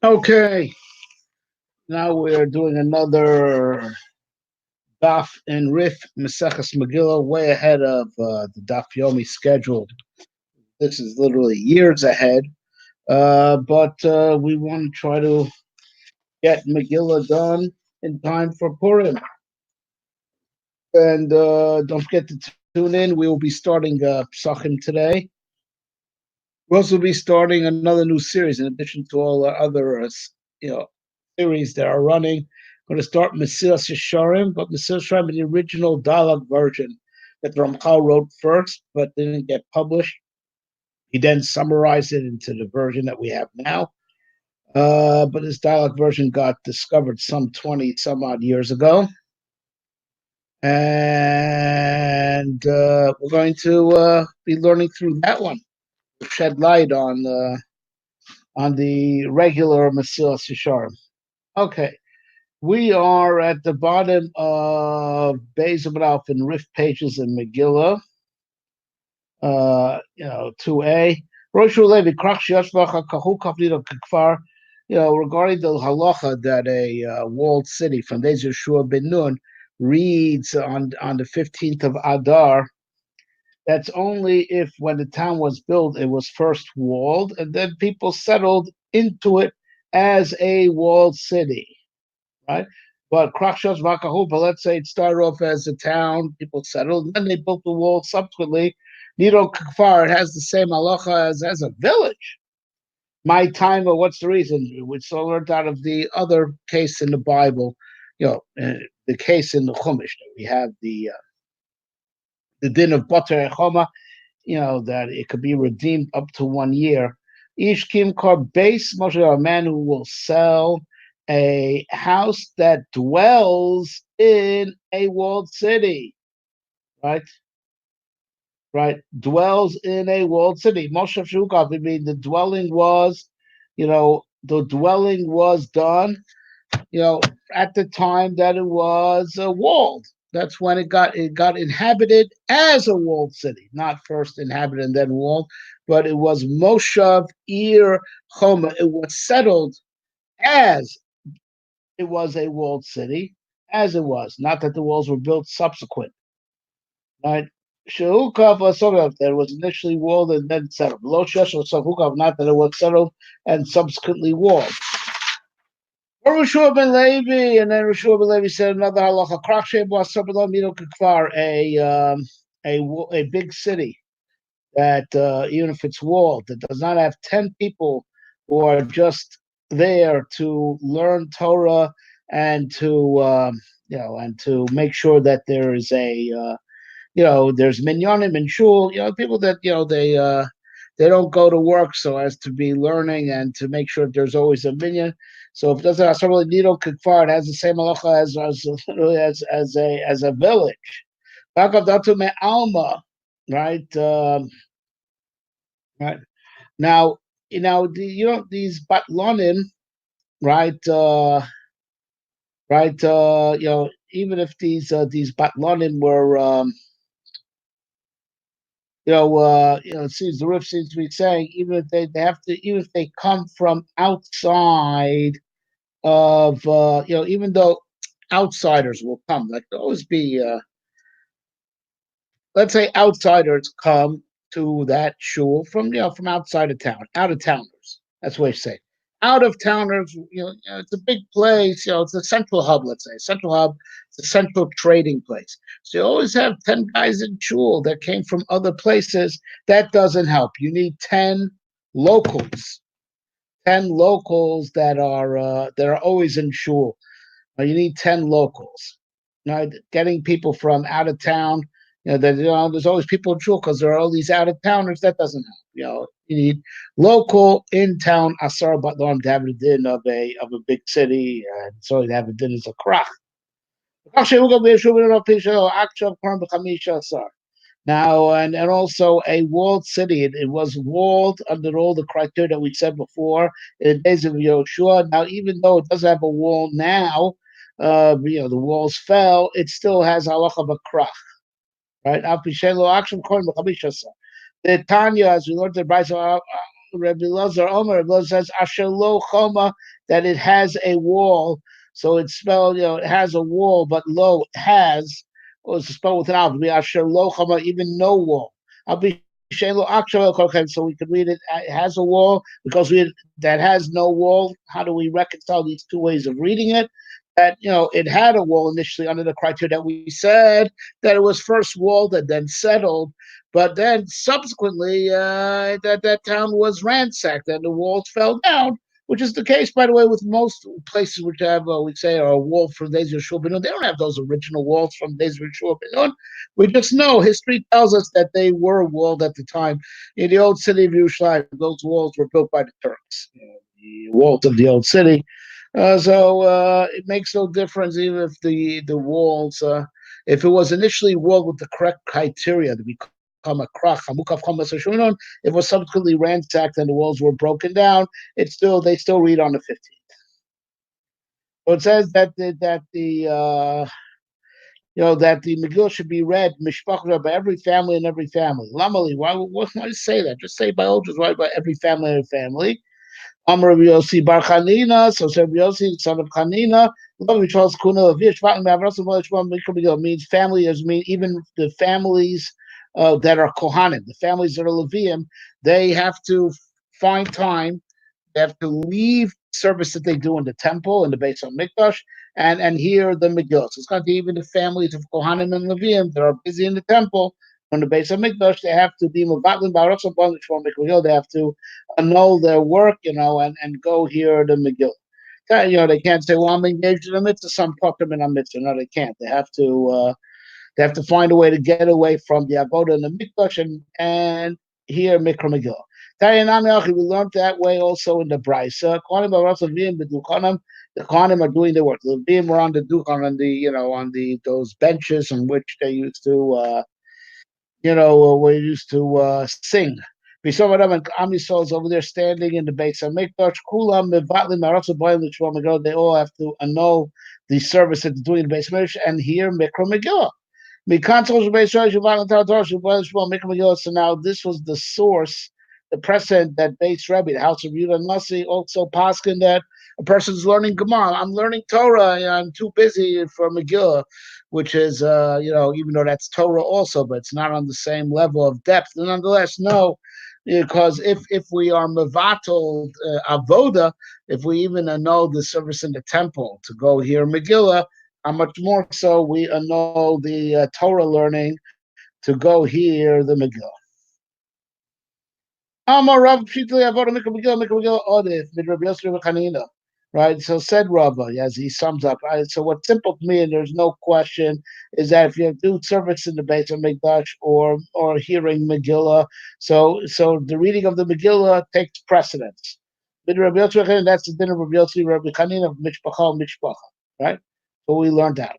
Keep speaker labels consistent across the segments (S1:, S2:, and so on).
S1: Okay, now we're doing another Daf and Rif maseches Megilla, way ahead of the Daf Yomi schedule. This is literally years ahead, but we want to try to get Megillah done in time for Purim. And don't forget to tune in. We will be starting Psachim today. We'll also be starting another new series in addition to all the other you know series that are running. Going to start Mesilas Yesharim, but Mesilas Yesharim is the original dialogue version that Ramchal wrote first, but didn't get published. He then summarized it into the version that we have now. But this dialogue version got discovered some 20 some odd years ago. And we're going to be learning through that one, shed light on the regular Mesilas Yesharim. Okay, we are at the bottom of Beis Amud and Rif pages in Megillah. 2a. Roshu Levi Krach Yashvacha Kahu Kaflido Kfar. Regarding the halacha that a walled city from Dez Yeshua ben Nun reads on the 15th of Adar. That's only if when the town was built, it was first walled, and then people settled into it as a walled city, right? But Krachshas Vakahupa, let's say it started off as a town, people settled, and then they built the wall subsequently. Nidol Kfar, it has the same halacha as a village. My time, or what's the reason? Which I learned out of the other case in the Bible, the case in the Chumash that we have the din of Bater Echoma, that it could be redeemed up to 1 year. Ish Kim Kar base Moshe, a man who will sell a house that dwells in a walled city, right? Right, dwells in a walled city. Moshe Shukov, I mean, the dwelling was done, at the time that it was walled. That's when it got inhabited as a walled city, not first inhabited and then walled, but it was Moshav Ir Choma. It was settled as it was a walled city, as it was, not that the walls were built subsequent. Right? Shehukov was that it was initially walled and then settled. Lo Shesh or Savukov, not that it was settled and subsequently walled. Or Rishua ben Levi, and then Rishua ben Levi said another halacha. Krakshe was Mino Kfar, a big city that even if it's walled, that does not have 10 people who are just there to learn Torah and to and to make sure that there is there's minyanim and shul, people that they don't go to work so as to be learning and to make sure there's always a minyan. So if it doesn't have somebody nidol kikfar, it has the same halacha as a village. Back of datu me alma, right? Right now, these batlonim, right? Right? Even if these batlonim were it seems the Rif seems to be saying even if they have to, even if they come from outside of, even though outsiders will come, like there always be, let's say outsiders come to that shul from outside of town, out of towners. That's what I say. Out of towners, it's a big place. It's a central hub. Let's say central hub. It's a central trading place. So you always have 10 guys in shul that came from other places. That doesn't help. You need 10 locals. 10 locals that are always in shul. You need 10 locals. Getting people from out of town. There's always people in shul because there are all these out of towners. That doesn't help. You need local in town asar batlam to have a din of a big city, and so to have a din as a krach. Now, and also a walled city. It was walled under all the criteria that we said before in the days of Yoshua. Now, even though it doesn't have a wall now, the walls fell. It still has halacha of a krach, right? The Tanya, as we learned the Brisa, Rabbi Lazar Omer, Rabbi Lazar says Asher lo choma, that it has a wall. So it's spelled, it has a wall, but lo has, or it's spelled with an alpha. Asher lo choma, even no wall. I'll be so we could read it. It has a wall because that has no wall. How do we reconcile these two ways of reading it? That it had a wall initially under the criteria that we said that it was first walled and then settled, but then subsequently that town was ransacked and the walls fell down, which is the case, by the way, with most places which have, we say, are a wall from days of Yeshua ben Nun. They don't have those original walls from days of Yeshua ben Nun. We just know history tells us that they were walled at the time. In the old city of Yerushalayim, those walls were built by the Turks, the walls of the old city. So it makes no difference even if the walls, if it was initially walled with the correct criteria to become a krach, if it was subsequently ransacked and the walls were broken down, they still read on the 15th. So it says that the that the Megillah should be read mishpachah by every family and every family. Lamali, why say that? Just say by ultras, why by every family and family? Amar Rabbi Yossi Bar Chanina, so Rabbi Yossi, son of Chanina, means family, even the families that are Kohanim, the families that are Levium, they have to find time, they have to leave service that they do in the temple, in the Beis HaMikdash, and hear the Megillah. So it's not even the families of Kohanim and Levium that are busy in the temple. On the Beis HaMikdash, they have to be Mevatlin Baruch Shabbat Lishma Megillah. They have to annul their work, and go hear the Megillah. They can't say, "Well, I'm engaged in a mitzvah, some pakim in a mitzvah." No, they can't. They have to find a way to get away from the avodah and the mikdash and hear Mikra Megillah. We learned that way also in the Brisa. The Kohanim are doing their work. The Levim were on the Dukan, on those benches on which they used to we used to sing. We saw them and Am Yisrael is over there standing in the Beis HaMikdash. Kulam mevatlim maratzah b'ayim l'shma Megillah. They all have to annul the service that they're doing in the Beis HaMikdash and hear Mikra Megillah. So now this was the source, the precedent that Beis Rebbe, the house of Yehuda Nasi, also paskin that a person's learning Gemara. I'm learning Torah. I'm too busy for Megillah, which is, even though that's Torah also, but it's not on the same level of depth. And nonetheless, no, because if we are mevatel avoda, if we even annul the service in the temple to go hear Megillah, how much more so we annul the Torah learning to go hear the Megillah. Right, so said Rava, as he sums up. So what's simple to me, and there's no question, is that if you do service in the Beis HaMikdash or hearing Megillah, so the reading of the Megillah takes precedence. That's the din of Rabbi Yossi, Rabbi Chanina of Mishpacha, right? So we learned out.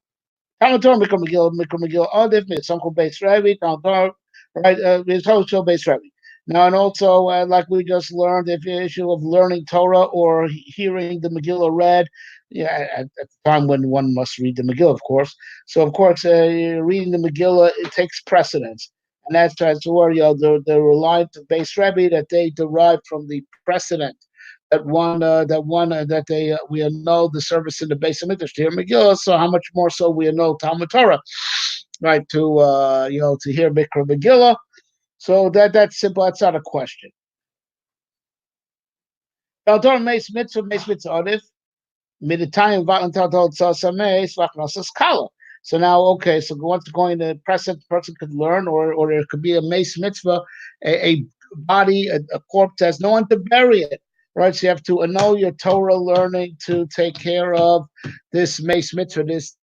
S1: Talmud Torah Mikra Megillah Adif Mitzamchol Beis Rebbe Talmud Torah, right? Mitzamchol Beis Rebbe. Now, and also, like we just learned, if the issue of learning Torah or hearing the Megillah read, at the time when one must read the Megillah, of course. So, of course, reading the Megillah, it takes precedence. And that's where the reliance of Beis Rebbe that they derive from the precedent that we annul the service in the Beis HaMikdash to hear Megillah. So, how much more so we annul Talmud Torah, right? To hear Mikra Megillah. So that's simple. That's not a question. So now, okay, so once going to precedent, the person could learn, or it could be a mace mitzvah, a body, a corpse has no one to bury it. Right, so you have to annul your Torah learning to take care of this mace mitzvah, this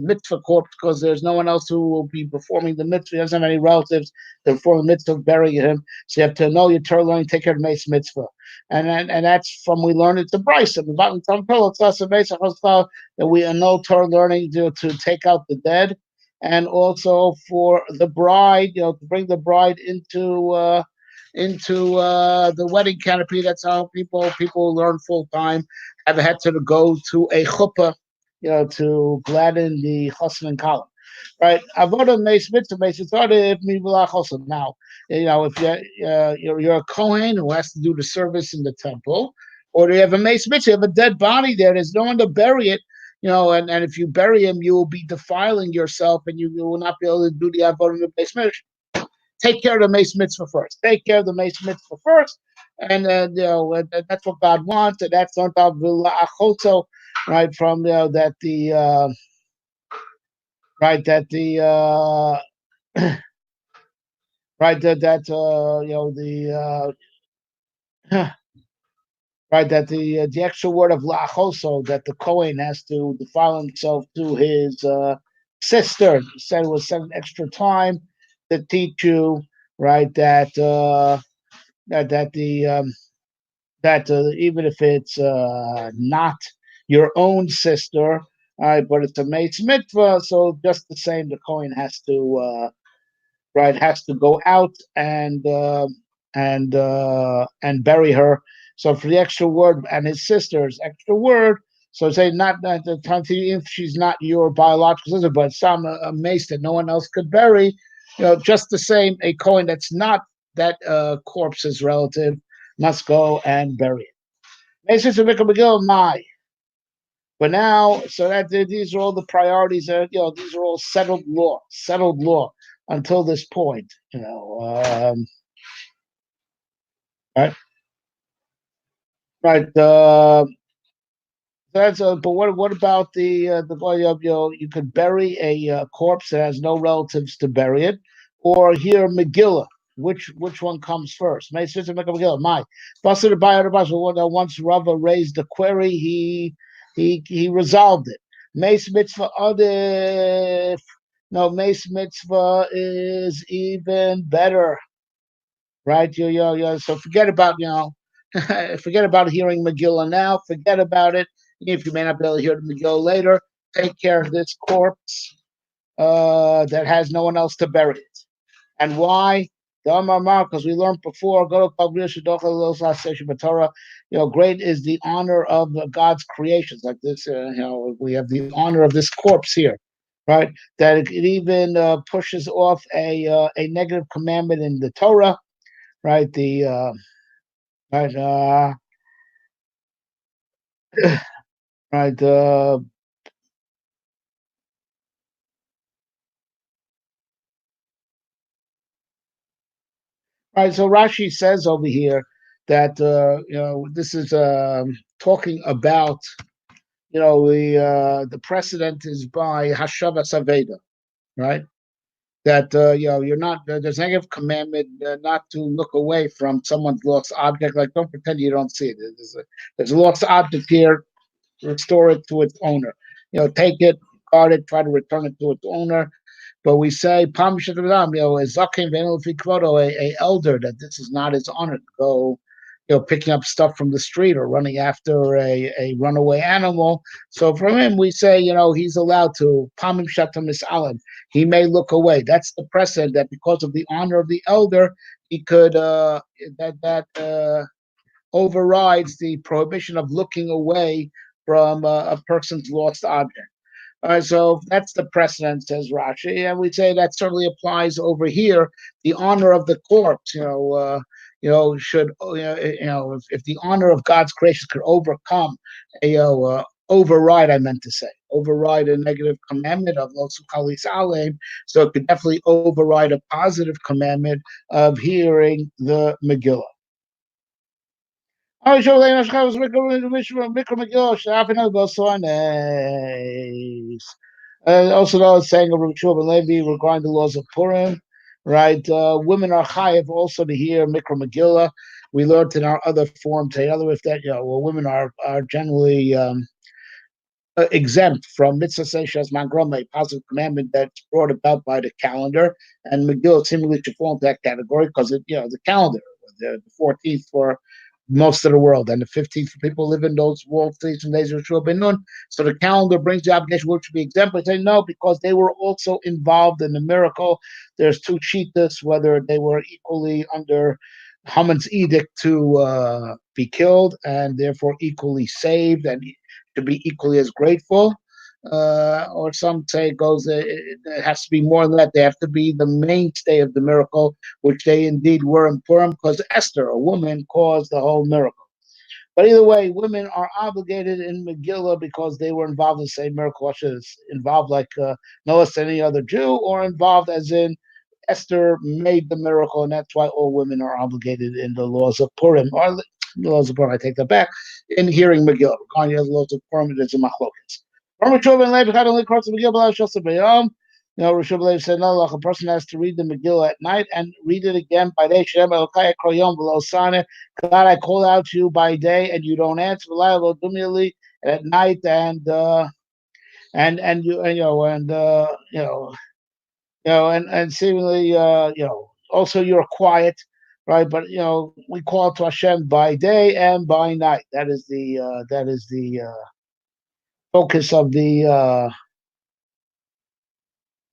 S1: mitzvah corpse, because there's no one else who will be performing the mitzvah. He doesn't have any relatives to perform the mitzvah of burying him. So you have to annul your Torah learning, take care of the mace mitzvah, and that's from we learn it to Brisa. That we annul Torah learning to take out the dead, and also for the bride, to bring the bride into the wedding canopy. That's how people learn full time. Have had to go to a chuppah, to gladden the chassan and kala. right? Avodah meis mitzvah meis tzareh mivilach also. Now, if you're a Kohen who has to do the service in the temple, or you have a meis mitzvah, you have a dead body there. There's no one to bury it. And if you bury him, you will be defiling yourself, and you will not be able to do the avodah meis mitzvah. Take care of the mace mitzvah first. Take care of the mace mitzvah first, and that's what God wants. And that's not achotzo, right? From that the right that the right that the right that the extra word of lachoso, that the Kohen has to defile himself to his sister. He said it was an extra time to teach you, right, that the that even if it's not your own sister, but it's a mate's mitzvah, so just the same, the Kohen has to go out and bury her. So for the extra word and his sister's extra word, so say not the time if she's not your biological sister, but some a mace that no one else could bury, just the same, a Kohen that's not that corpse's relative must go and bury it. Mason to Megilla, my. But now, so that these are all the priorities. These are all settled law until this point. Right, right. But what about the boy of you could bury a corpse that has no relatives to bury it, or here Megillah. Which one comes first? Megillah. My once Rava raised the query, he resolved it. Mace mitzvah adif. No, mace mitzvah is even better, right? So forget about forget about hearing Megillah now. Forget about it. If you may not be able to hear the Megillah later, take care of this corpse that has no one else to bury it. And why? Because we learned before, great is the honor of God's creations. Like this, we have the honor of this corpse here, right? That it even pushes off a negative commandment in the Torah, right? Right, right, right. So Rashi says over here that this is talking about the precedent is by Hashava Saveda, right? That you're not there's a negative commandment not to look away from someone's lost object. Like don't pretend you don't see it. There's a lost object here. Restore it to its owner. Take it, guard it, try to return it to its owner. But we say, a elder, that this is not his honor to go, picking up stuff from the street or running after a runaway animal. So from him, we say, he's allowed to, pamim shatam misalim. He may look away. That's the precedent that because of the honor of the elder, he could, that overrides the prohibition of looking away from a person's lost object. So that's the precedent, says Rashi, and we say that certainly applies over here. The honor of the corpse, should if the honor of God's creation could overcome override, I meant to say, override a negative commandment of Losukali Salem, so it could definitely override a positive commandment of hearing the Megillah. Also, though it's saying of Rav Shua ben Levi regarding the laws of Purim, right? Women are chayiv also to hear Mikra Megillah. We learned in our other form together with that, women are generally exempt from mitzvah seishas mangroma, a positive commandment that's brought about by the calendar, and Megillah seemingly should fall into that category because the calendar, the 14th for most of the world, and the 15th for people who live in those walled cities and days of Shua ben Nun. So the calendar brings the obligation which should be exempt. But they know because they were also involved in the miracle. There's two shittas, whether they were equally under Haman's edict to be killed and therefore equally saved and to be equally as grateful, or some say it goes. It has to be more than that. They have to be the mainstay of the miracle, which they indeed were in Purim, because Esther, a woman, caused the whole miracle. But either way, women are obligated in Megillah because they were involved in the same miracle, which is involved like no less than any other Jew, or involved as in Esther made the miracle, and that's why all women are obligated in the laws of Purim, or the laws of Purim, I take that back, in hearing Megillah. Regarding the laws of Purim, it is a machlokes. Rishon Levi said, no, like a person has to read the Megillah at night and read it again by day. God, I call out to you by day and you don't answer. And at night, and you and you know and and seemingly also you're quiet, right? But we call to Hashem by day and by night. That is the focus of the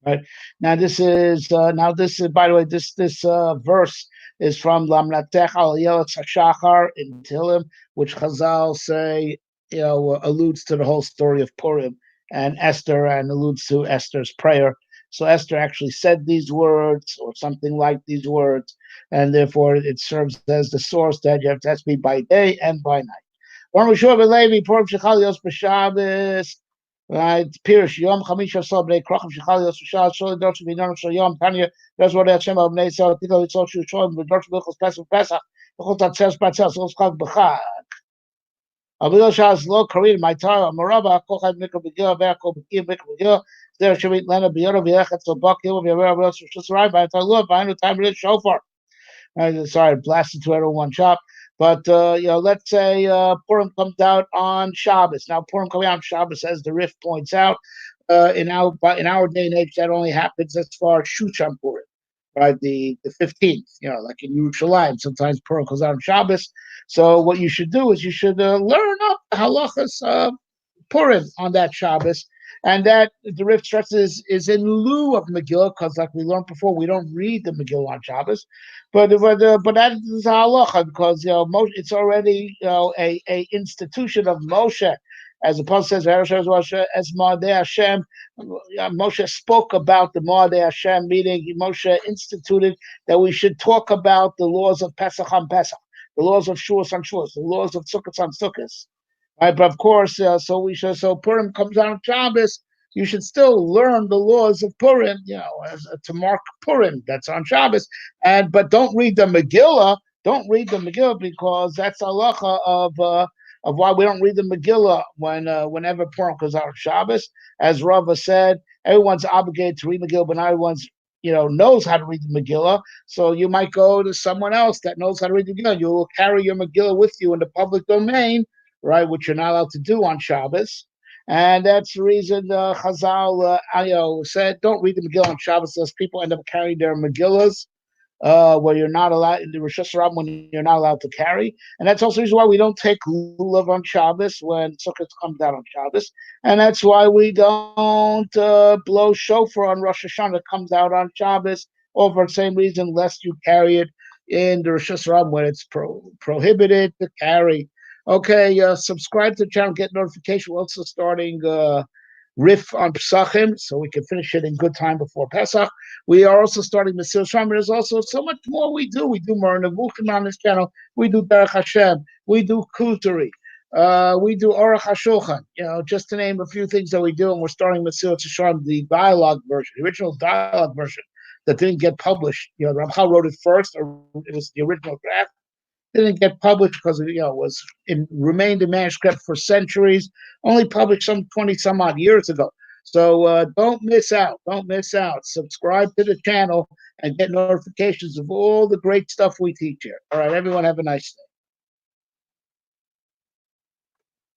S1: right. Now this is by the way, this verse is from Lamnatech al Yeletz Hashachar in Tehillim, which Chazal say alludes to the whole story of Purim and Esther, and alludes to Esther's prayer. So Esther actually said these words or something like these words, and therefore it serves as the source that you have to be by day and by night. Right, Pirish Yom Chamisha Sol Bnei Krachim Shechal Yos V'Shal Shol Dorch V'Yinon Shel Yom Tanya. That's what Hashem Al Bnei Yisrael Tito Yitzol Shu Sholem V'Dorch V'Chos Pesach Pesach V'Chos Tatzel Spatel Sos Chag B'Chag. Avil Shas Lo Karin My Torah Maraba Kol Chad Mikra B'Gil V'Akol B'Kim Mikra B'Gil There Shemit Lena B'Yoro V'Yechet So Bak Yom V'Yaver Avil Shus Rai V'Atalua V'Anu Time Rit Shofar. Sorry, blasted to everyone shop. But let's say Purim comes out on Shabbos. Now Purim coming out on Shabbos, as the Rif points out, in our day and age, that only happens as far as Shucham Purim, right? The 15th, like in Yerushalayim. Sometimes Purim comes out on Shabbos. So what you should do is you should learn up the halachas Purim on that Shabbos, and that the Rif stresses is in lieu of Megillah, because like we learned before, we don't read the Megillah on Shabbos, but that is halacha, because it's already a institution of Moshe, as the Apostle says, as Ma'adei Hashem. Moshe spoke about the Ma'adei Hashem meeting. Moshe instituted that we should talk about the laws of Pesach on Pesach, the laws of Shavuos on Shavuos, the laws of Sukkot on Sukkot. Right, but of course, so Purim comes out on Shabbos. You should still learn the laws of Purim, to mark Purim. That's on Shabbos, but don't read the Megillah. Don't read the Megillah, because that's halacha of why we don't read the Megillah whenever Purim comes out on Shabbos. As Rava said, everyone's obligated to read Megillah, but not everyone's knows how to read the Megillah. So you might go to someone else that knows how to read the Megillah. You will carry your Megillah with you in the public domain, right, which you're not allowed to do on Shabbos. And that's the reason Chazal said, don't read the Megillah on Shabbos. Those people end up carrying their Megillahs where you're not allowed, in the Rosh Hashanah, when you're not allowed to carry. And that's also the reason why we don't take lulav on Shabbos when Sukkot comes out on Shabbos. And that's why we don't blow shofar on Rosh Hashanah that comes out on Shabbos, or for the same reason, lest you carry it in the Rosh Hashanah when it's prohibited to carry. Okay, subscribe to the channel, get notification. We're also starting Riff on Pesachim, so we can finish it in good time before Pesach. We are also starting Mesilas Yesharim. There's also so much more we do. We do Moreh Nevuchim on this channel. We do Derech Hashem. We do Kuturi. We do Aruch HaShulchan. Just to name a few things that we do. And we're starting Mesilas Yesharim, the dialogue version, the original dialogue version that didn't get published. Ramchal wrote it first, or it was the original draft. Didn't get published because it remained a manuscript for centuries. Only published some 20 some odd years ago. So don't miss out. Don't miss out. Subscribe to the channel and get notifications of all the great stuff we teach here. All right, everyone, have a nice day.